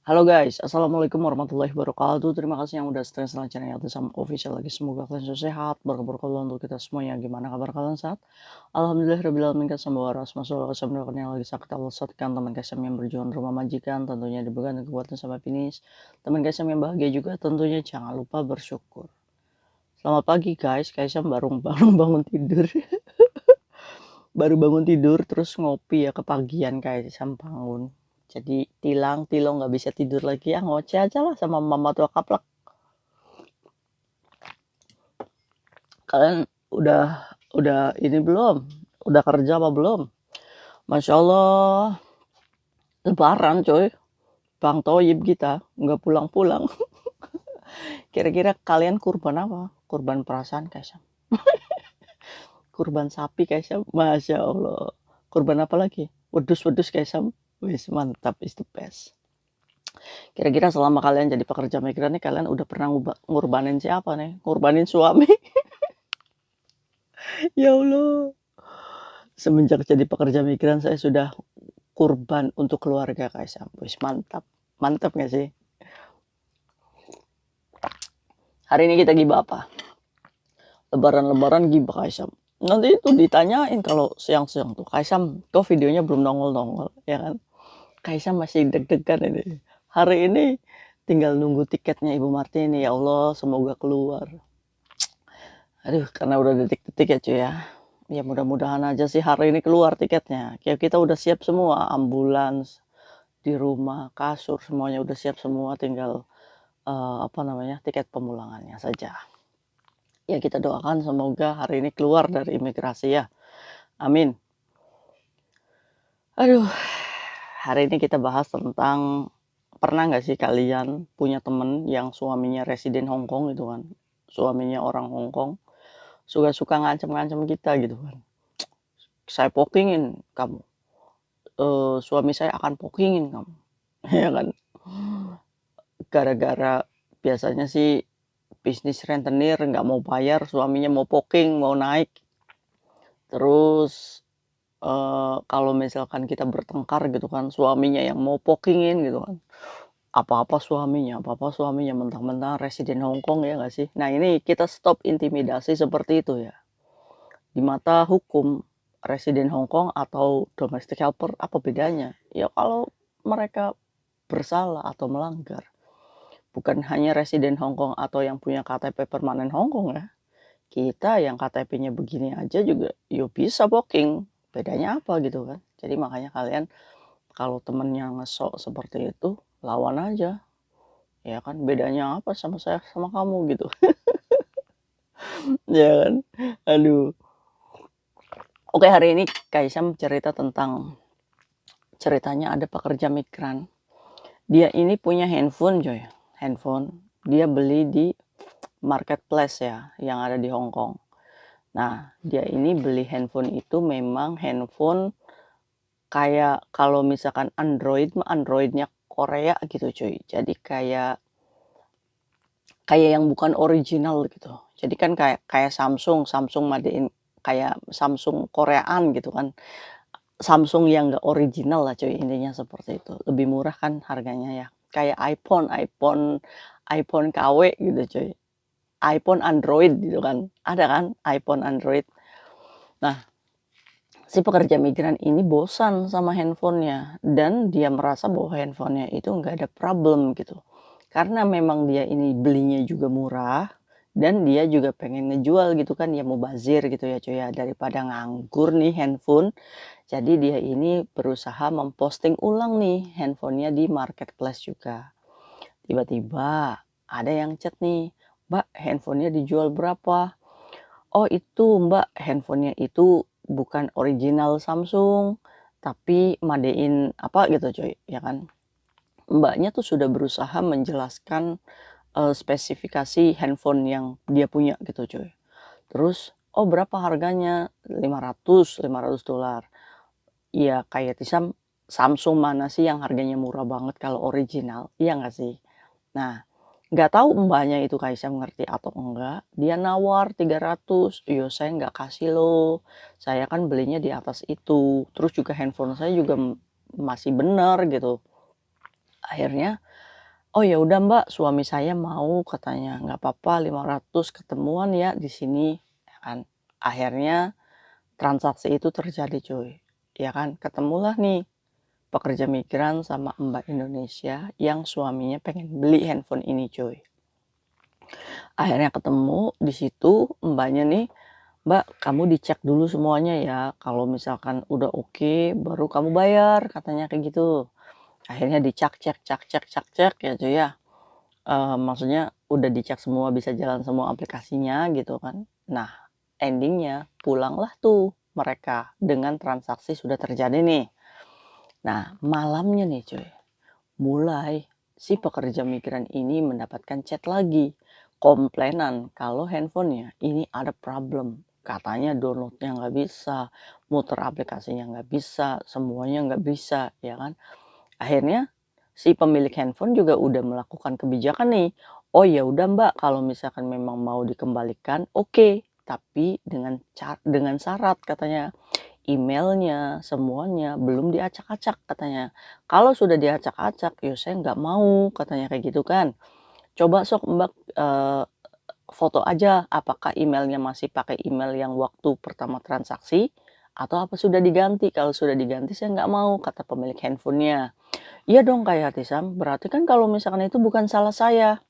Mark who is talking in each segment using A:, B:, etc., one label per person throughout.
A: Halo guys, assalamualaikum warahmatullahi wabarakatuh. Terima kasih yang udah stay setelah channel Sama Official lagi. Semoga kalian selalu sehat, berkah untuk kita semuanya. Gimana kabar kalian saat? Alhamdulillahirobbilalamin. Sama waras masuk kesembuhan yang lagi sakit Allah saatkan teman kasam yang berjuang rumah majikan tentunya diberikan kekuatan sampai finish. Teman kasam yang bahagia juga tentunya jangan lupa bersyukur. Selamat pagi guys, Kaisam baru bangun tidur. Baru bangun tidur terus ngopi ya kepagian Kaisam bangun. Jadi tilong nggak bisa tidur lagi ya ngoceh aja lah sama mama tua kaplak. Kalian udah ini belum? Udah kerja apa belum? Masya Allah, lebaran coy. Bang Toyib kita nggak pulang-pulang. Kira-kira kalian kurban apa? Kurban perasaan Kaisam. Kurban sapi Kaisam. Masya Allah. Kurban apa lagi? Wedus-wedus Kaisam. Wis mantap, is the best. Kira-kira selama kalian jadi pekerja migran nih, kalian udah pernah ngurbanin siapa nih? Ngurbanin suami? Ya Allah. Semenjak jadi pekerja migran saya sudah kurban untuk keluarga Kaisam. Wis mantap. Mantap nggak sih? Hari ini kita gibah apa? Lebaran gibah Kaisam. Nanti itu ditanyain kalau siang-siang tuh, Kaisam, kok videonya belum nongol-nongol, ya kan? Kaisam masih deg-degan ini. Hari ini tinggal nunggu tiketnya Ibu Martini, ya Allah, semoga keluar. Aduh, karena udah detik-detik ya cuy ya. Ya mudah-mudahan aja sih hari ini keluar tiketnya. Kayak kita udah siap semua, ambulans, di rumah, kasur, semuanya udah siap semua, tinggal tiket pemulangannya saja. Ya kita doakan semoga hari ini keluar dari imigrasi ya. Amin. Aduh, hari ini kita bahas tentang pernah nggak sih kalian punya temen yang suaminya residen Hong Kong gitu kan? Suaminya orang Hong Kong, suka-suka ngancem-ngancem kita gitu kan. Saya pokingin kamu, suami saya akan pokingin kamu, ya kan? Gara-gara biasanya sih bisnis rentenir nggak mau bayar, suaminya mau poking, mau naik. Terus kalau misalkan kita bertengkar gitu kan, suaminya yang mau pokingin gitu kan. Apa-apa suaminya, mentang-mentang residen Hong Kong ya nggak sih? Nah ini kita stop intimidasi seperti itu ya. Di mata hukum, residen Hong Kong atau domestic helper apa bedanya? Ya kalau mereka bersalah atau melanggar, bukan hanya residen Hong Kong atau yang punya KTP permanen Hong Kong ya. Kita yang KTP-nya begini aja juga yo bisa booking. Bedanya apa gitu kan. Jadi makanya kalian kalau temennya ngesok seperti itu, lawan aja. Ya kan bedanya apa sama saya sama kamu gitu. Ya kan. Aduh. Oke, hari ini Kaisam cerita tentang ceritanya ada pekerja migran. Dia ini punya handphone coy. Handphone. Dia beli di marketplace ya yang ada di Hong Kong. Nah, dia ini beli handphone itu memang handphone kayak kalau misalkan Android mah Androidnya Korea gitu cuy. Jadi kayak yang bukan original gitu. Jadi kan kayak kayak Samsung made in kayak Samsung Koreaan gitu kan. Samsung yang nggak original lah cuy, intinya seperti itu. Lebih murah kan harganya ya. Kayak iPhone KW gitu cuy. iPhone Android gitu kan. Ada kan iPhone Android. Nah, si pekerja migran ini bosan sama handphonenya dan dia merasa bahwa handphonenya itu nggak ada problem gitu. Karena memang dia ini belinya juga murah dan dia juga pengen ngejual gitu kan, ya mubazir gitu ya cuy ya, daripada nganggur nih handphone. Jadi dia ini berusaha memposting ulang nih handphonenya di marketplace juga. Tiba-tiba ada yang chat nih, "Mbak, handphonenya dijual berapa?" "Oh itu Mbak, handphonenya itu bukan original Samsung, tapi made in apa gitu cuy, ya kan. Mbaknya tuh sudah berusaha menjelaskan, spesifikasi handphone yang dia punya gitu cuy. Terus, "Oh berapa harganya?" 500 dolar. Iya kayak Samsung mana sih yang harganya murah banget kalau original, iya nggak sih? Nah, nggak tahu Mbaknya itu Kaisang ngerti atau enggak, dia nawar 300, "Iya saya nggak kasih loh, saya kan belinya di atas itu, terus juga handphone saya juga masih bener," gitu. Akhirnya, "Oh ya udah Mbak, suami saya mau," katanya, "nggak apa-apa 500 ketemuan ya di sini," ya kan. Akhirnya transaksi itu terjadi cuy, ya kan. Ketemulah nih pekerja migran sama Mbak Indonesia yang suaminya pengen beli handphone ini cuy. Akhirnya ketemu di situ Mbaknya nih, "Mbak, kamu dicek dulu semuanya ya, kalau misalkan udah oke baru kamu bayar," katanya kayak gitu. Akhirnya cek ya cuy ya, maksudnya udah dicek semua, bisa jalan semua aplikasinya gitu kan. Nah, endingnya pulanglah tuh mereka dengan transaksi sudah terjadi nih. Nah, malamnya nih cuy, mulai si pekerja migran ini mendapatkan chat lagi, komplainan kalau handphonenya ini ada problem. Katanya downloadnya nggak bisa, muter aplikasinya nggak bisa, semuanya nggak bisa, ya kan. Akhirnya si pemilik handphone juga udah melakukan kebijakan nih. Oh ya udah Mbak, kalau misalkan memang mau dikembalikan, oke, tapi dengan syarat katanya. Emailnya, semuanya belum diacak-acak katanya. Kalau sudah diacak-acak, ya saya nggak mau katanya kayak gitu kan. Coba sok Mbak, foto aja apakah emailnya masih pakai email yang waktu pertama transaksi, atau apa sudah diganti. Kalau sudah diganti saya nggak mau, kata pemilik handphonenya. Iya dong Kak Yati Sam, berarti kan kalau misalkan itu bukan salah saya.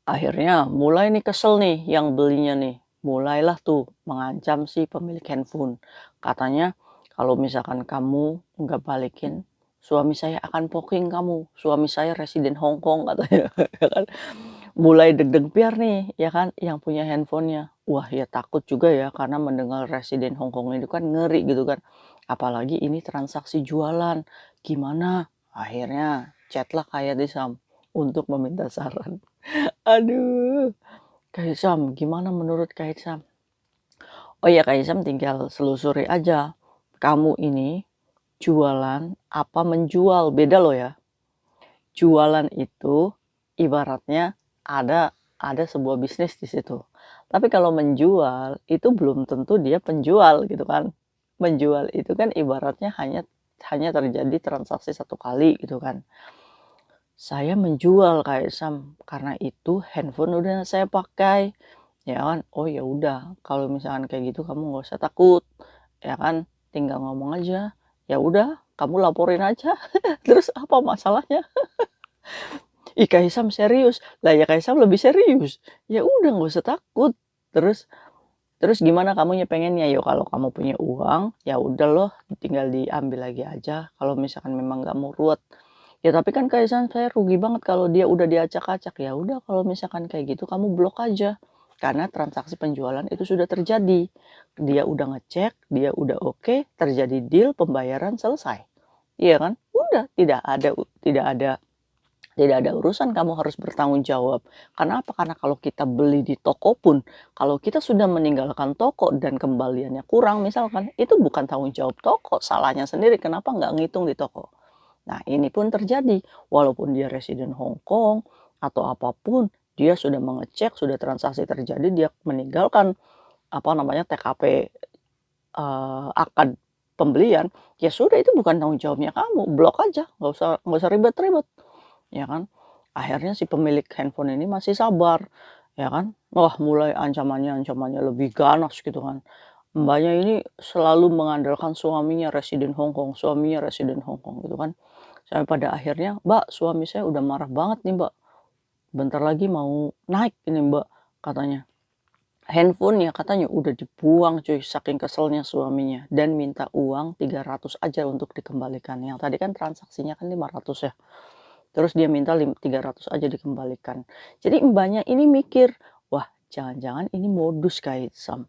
A: Akhirnya mulai nih kesel nih yang belinya nih. Mulailah tuh mengancam si pemilik handphone. Katanya, kalau misalkan kamu nggak balikin, suami saya akan poking kamu. Suami saya residen Hong Kong katanya. Ya kan? Mulai deg-deg piar nih, ya kan, yang punya handphonenya. Wah ya takut juga ya, karena mendengar residen Hong Kong itu kan ngeri gitu kan. Apalagi ini transaksi jualan. Gimana? Akhirnya chatlah kayak Sam untuk meminta saran. Aduh, Kak Hisam, gimana menurut Kak Hisam? Oh ya Kak Hisam tinggal selusuri aja. Kamu ini jualan apa menjual? Beda loh ya. Jualan itu ibaratnya ada sebuah bisnis di situ. Tapi kalau menjual itu belum tentu dia penjual gitu kan. Menjual itu kan ibaratnya hanya terjadi transaksi satu kali gitu kan. Saya menjual Kak Sam, karena itu handphone udah saya pakai, ya kan. Oh ya udah, kalau misalkan kayak gitu kamu nggak usah takut, ya kan. Tinggal ngomong aja, ya udah kamu laporin aja. Terus apa masalahnya? Ih Kak Sam serius, lah ya Kak Sam lebih serius. Ya udah nggak usah takut. Terus terus gimana kamunya pengennya? Yo kalau kamu punya uang, ya udah loh, tinggal diambil lagi aja. Kalau misalkan memang nggak mau ruwet. Ya tapi kan Kak Ihsan saya rugi banget kalau dia udah diacak-acak. Ya udah kalau misalkan kayak gitu kamu blok aja. Karena transaksi penjualan itu sudah terjadi. Dia udah ngecek, dia udah oke, terjadi deal, pembayaran selesai. Iya kan? Udah tidak ada urusan kamu harus bertanggung jawab. Karena apa? Karena kalau kita beli di toko pun, kalau kita sudah meninggalkan toko dan kembaliannya kurang misalkan, itu bukan tanggung jawab toko, salahnya sendiri. Kenapa nggak ngitung di toko? Nah, ini pun terjadi. Walaupun dia residen Hong Kong atau apapun, dia sudah mengecek, sudah transaksi terjadi, dia meninggalkan apa namanya TKP, akad pembelian, ya sudah itu bukan tanggung jawabnya kamu, blok aja, nggak usah ribet-ribet, ya kan. Akhirnya si pemilik handphone ini masih sabar, ya kan. Wah, mulai ancamannya lebih ganas gitu kan. Mbaknya ini selalu mengandalkan suaminya residen Hong Kong gitu kan. Sampai pada akhirnya, "Mbak, suami saya udah marah banget nih, Mbak. Bentar lagi mau naik ini, Mbak," katanya. Handphonenya katanya udah dibuang cuy, saking keselnya suaminya. Dan minta uang 300 aja untuk dikembalikan. Yang tadi kan transaksinya kan 500 ya. Terus dia minta 300 aja dikembalikan. Jadi mbaknya ini mikir, wah jangan-jangan ini modus kayak Sam.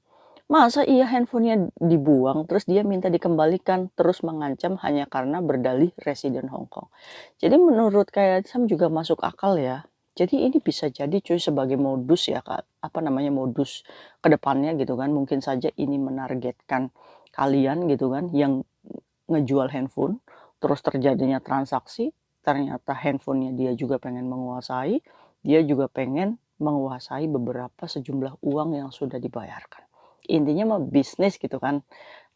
A: Masa iya handphonenya dibuang, terus dia minta dikembalikan, terus mengancam hanya karena berdalih residen Hong Kong. Jadi menurut kayak Sam juga masuk akal ya. Jadi ini bisa jadi cuy sebagai modus ya Kak, apa namanya modus kedepannya gitu kan. Mungkin saja ini menargetkan kalian gitu kan yang ngejual handphone, terus terjadinya transaksi, ternyata handphonenya dia juga pengen menguasai, dia juga pengen menguasai beberapa sejumlah uang yang sudah dibayarkan. Intinya mah bisnis gitu kan.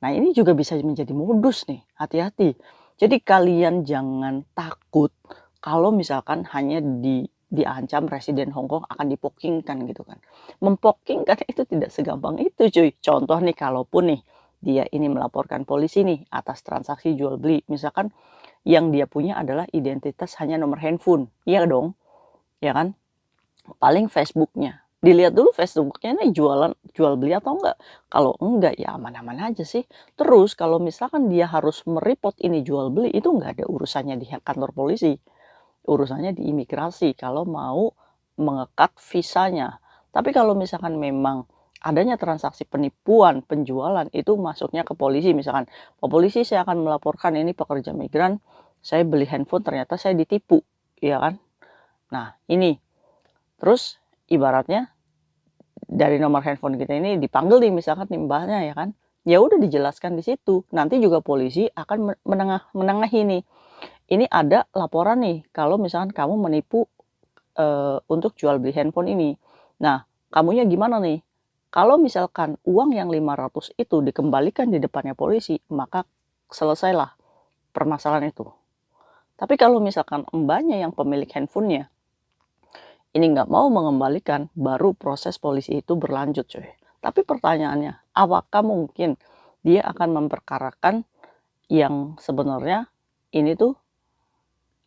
A: Nah ini juga bisa menjadi modus nih, hati-hati. Jadi kalian jangan takut kalau misalkan hanya diancam residen Hong Kong akan dipokingkan gitu kan. Mempokingkan itu tidak segampang itu cuy. Contoh nih kalaupun nih dia ini melaporkan polisi nih atas transaksi jual beli. Misalkan yang dia punya adalah identitas hanya nomor handphone. Iya dong, ya kan? Paling Facebooknya. Dilihat dulu Facebooknya nih jual beli atau enggak. Kalau enggak ya aman-aman aja sih. Terus kalau misalkan dia harus mereport ini jual beli itu enggak ada urusannya di kantor polisi. Urusannya di imigrasi kalau mau mengekat visanya. Tapi kalau misalkan memang adanya transaksi penipuan, penjualan itu masuknya ke polisi misalkan. Pak polisi saya akan melaporkan ini pekerja migran, saya beli handphone ternyata saya ditipu, ya kan? Nah, ini terus ibaratnya dari nomor handphone kita ini dipanggil nih misalkan nih Mbaknya ya kan. Ya udah dijelaskan di situ. Nanti juga polisi akan menengahi nih. Ini ada laporan nih kalau misalkan kamu menipu untuk jual beli handphone ini. Nah, kamunya gimana nih? Kalau misalkan uang yang 500 itu dikembalikan di depannya polisi, maka selesailah permasalahan itu. Tapi kalau misalkan Mbaknya yang pemilik handphonenya ini nggak mau mengembalikan, baru proses polisi itu berlanjut cuy. Tapi pertanyaannya, apakah mungkin dia akan memperkarakan yang sebenarnya ini tuh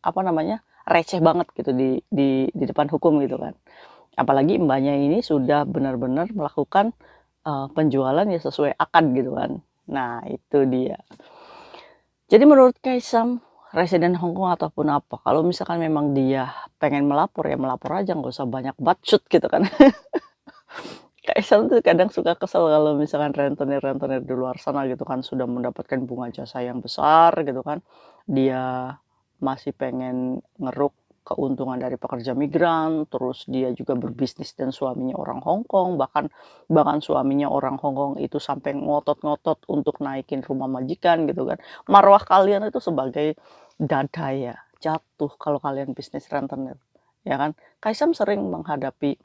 A: apa namanya receh banget gitu di depan hukum gitu kan? Apalagi Mbaknya ini sudah benar-benar melakukan penjualan ya sesuai akad gitu kan. Nah itu dia. Jadi menurut Kaisang, residen Hong Kong ataupun apa, kalau misalkan memang dia pengen melapor, ya melapor aja, nggak usah banyak bacot gitu kan. Kaisang tuh kadang suka kesel kalau misalkan rentenir-rentenir di luar sana gitu kan, sudah mendapatkan bunga jasa yang besar gitu kan, dia masih pengen ngeruk keuntungan dari pekerja migran, terus dia juga berbisnis dan suaminya orang Hong Kong, bahkan bahkan suaminya orang Hong Kong itu sampai ngotot-ngotot untuk naikin rumah majikan gitu kan. Marwah kalian itu sebagai dada ya jatuh kalau kalian bisnis rentenir, ya kan. Kaisam sering menghadapi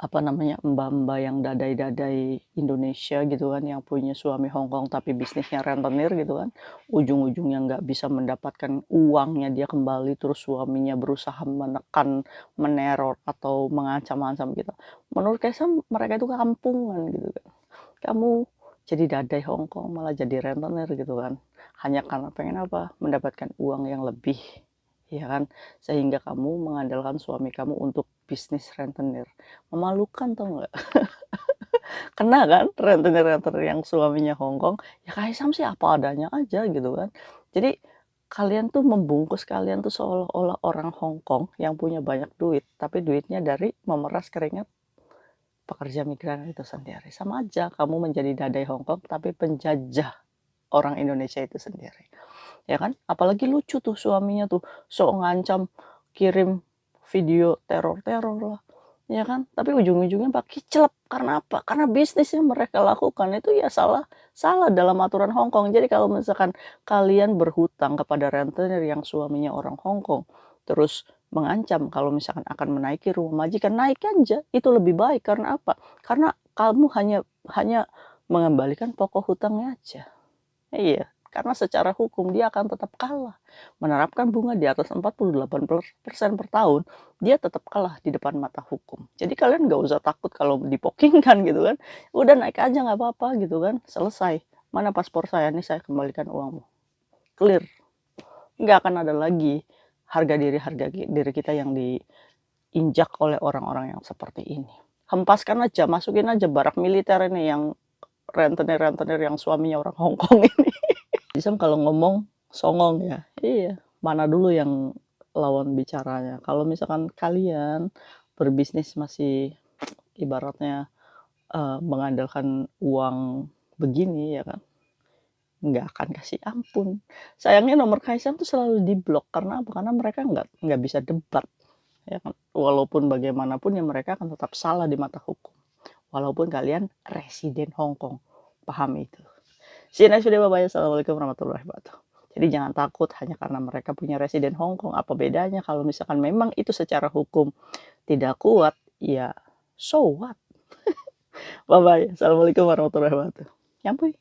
A: apa namanya mbak-mbak yang dadai-dadai Indonesia gitu kan yang punya suami Hong Kong tapi bisnisnya rentenir gitu kan, ujung-ujungnya nggak bisa mendapatkan uangnya dia kembali, terus suaminya berusaha menekan, meneror atau mengancam-ancam gitu. Menurut saya mereka itu kampungan gitu kan. Kamu jadi dadai Hong Kong malah jadi rentenir gitu kan, hanya karena pengen apa, mendapatkan uang yang lebih, ya kan, sehingga kamu mengandalkan suami kamu untuk bisnis rentenir. Memalukan tau nggak? Kena kan rentenir-rentenir yang suaminya Hong Kong, ya Kaisang sih apa adanya aja gitu kan. Jadi kalian tuh membungkus kalian tuh seolah-olah orang Hong Kong yang punya banyak duit, tapi duitnya dari memeras keringat pekerja migran itu sendiri. Sama aja kamu menjadi dadai Hong Kong tapi penjajah orang Indonesia itu sendiri. Ya kan? Apalagi lucu tuh suaminya tuh sok ngancam kirim video teror-teror lah. Ya kan? Tapi ujung-ujungnya pakai celep karena apa? Karena bisnis yang mereka lakukan itu ya salah dalam aturan Hong Kong. Jadi kalau misalkan kalian berhutang kepada rentenir yang suaminya orang Hong Kong, terus mengancam kalau misalkan akan menaiki rumah majikan, naik aja. Itu lebih baik karena apa? Karena kamu hanya mengembalikan pokok hutangnya aja. Iya, karena secara hukum dia akan tetap kalah. Menerapkan bunga di atas 48% per tahun, dia tetap kalah di depan mata hukum. Jadi kalian nggak usah takut kalau dipokingkan gitu kan. Udah naik aja nggak apa-apa gitu kan. Selesai. Mana paspor saya nih, saya kembalikan uangmu. Clear. Nggak akan ada lagi harga diri kita yang diinjak oleh orang-orang yang seperti ini. Hempaskan aja, masukin aja barak militer ini yang rentenir-rentenir yang suaminya orang Hong Kong ini. Isam kalau ngomong songong ya. Iya, mana dulu yang lawan bicaranya. Kalau misalkan kalian berbisnis masih ibaratnya mengandalkan uang begini ya kan, nggak akan kasih ampun. Sayangnya nomor Kaisang tuh selalu diblok karena apa? Karena mereka nggak bisa debat, ya kan. Walaupun bagaimanapun ya mereka akan tetap salah di mata hukum. Walaupun kalian residen Hong Kong, paham itu. See you next video, bye-bye. Assalamualaikum warahmatullahi wabarakatuh. Jadi jangan takut hanya karena mereka punya residen Hong Kong. Apa bedanya kalau misalkan memang itu secara hukum tidak kuat, ya so what? Bye-bye. Assalamualaikum warahmatullahi wabarakatuh. Nyampuy.